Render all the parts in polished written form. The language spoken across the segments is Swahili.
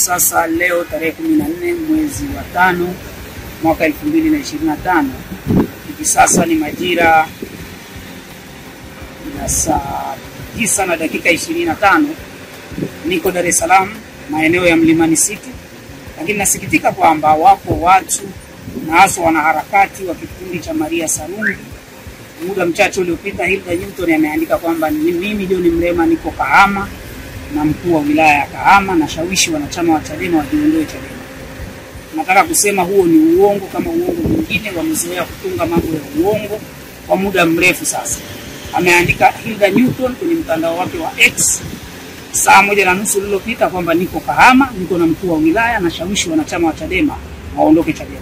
sasa leo tarehe 14 mwezi wa 5 mwaka 2025. Hivi sasa ni majira ya saa 9 na dakika 25. Niko Dar es Salaam, maeneo ya Mlimani City. Lakini nasikitika kwamba wapo watu na hasa wanaharakati wa kikundi cha Maria Sarungi. Muda mchache uliopita Hilda Newton ameandika kwamba mimi John Mrema niko Kahama na mkuu wa wilaya ya Kahama na shawishi wanachama wa Chadema wajiondoe Chadema. Nataka kusema huo ni uongo kama uongo mwingine. Wamezoea kutunga mambo ya uongo kwa muda mrefu sasa. Ameandika Hilda Newton kwenye mtandao wake wa X saa 1:30 iliyopita kwamba niko Kahama, niko na mkuu wa wilaya na shawishi wanachama wa Chadema waondoke Chadema.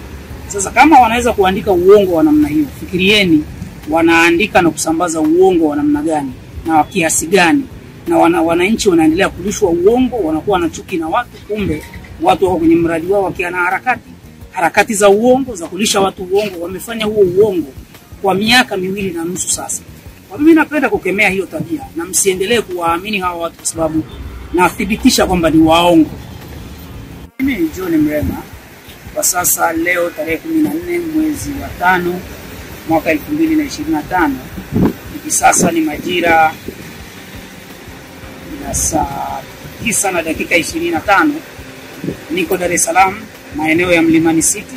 Sasa kama wanaweza kuandika uongo wa namna hiyo, fikirieni wanaandika na kusambaza uongo wa namna gani na wa kiasi gani, na wananchi wanaendelea kulishwa uongo, wanakuwa na chuki na watu. Kumbe watu wako kwenye mradi wao wakiana harakati za uongo za kulisha watu uongo. Wamefanya huo uongo kwa miaka 2.5 sasa. Kwa mimi napenda kukemea hiyo tabia na msiendelee kuwaamini hawa watu kwa sababu nathibitisha kwamba ni waongo. Mimi ni John Mrema. Kwa sasa leo tarehe 14 mwezi wa 5 mwaka 2025. Hivi sasa ni majira ya saa 9 na dakika 25. Niko Dar es Salaam, maeneo ya Mlimani City.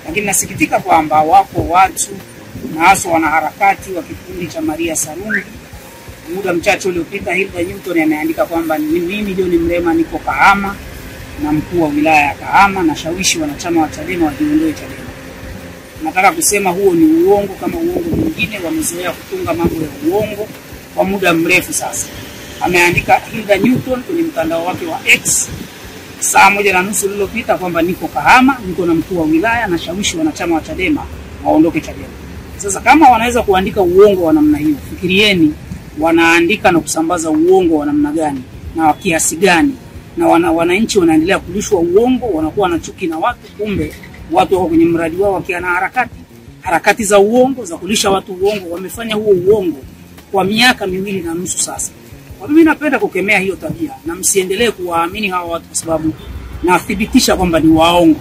Lakini nasikitika kwamba wapo watu na hasa wanaharakati wa kikundi cha Maria Sarungi. Muda mchache uliopita Hilda Newton ameandika kwamba mimi John Mrema niko Kahama na mkuu wa wilaya ya Kahama na shawishi wanachama wa Chadema wajiondoe Chadema. Nataka kusema huo ni uongo kama uongo mwingine. Wamezoea kutunga mambo ya uongo kwa muda mrefu sasa. Ameandika Hilda Newton kwenye mtandao wake wa X saa 1:30 iliyopita kwamba niko Kahama, niko na mkuu wa wilaya na shawishi wanachama wa Chadema waondoke Chadema. Sasa kama wanaweza kuandika uongo wa namna hiyo, fikirieni wanaandika na kusambaza uongo wa namna gani na wa kiasi gani, na wananchi wanaendelea kulishwa uongo, wanakuwa na chuki na watu. Kumbe watu wako kwenye mradi wao wakiana harakati za uongo za kulisha watu uongo. Wamefanya huo uongo kwa miaka 2.5 sasa. Kwa mimi napenda kukemea hiyo tabia na msiendelee kuwaamini hawa watu kwa sababu nathibitisha kwamba ni waongo.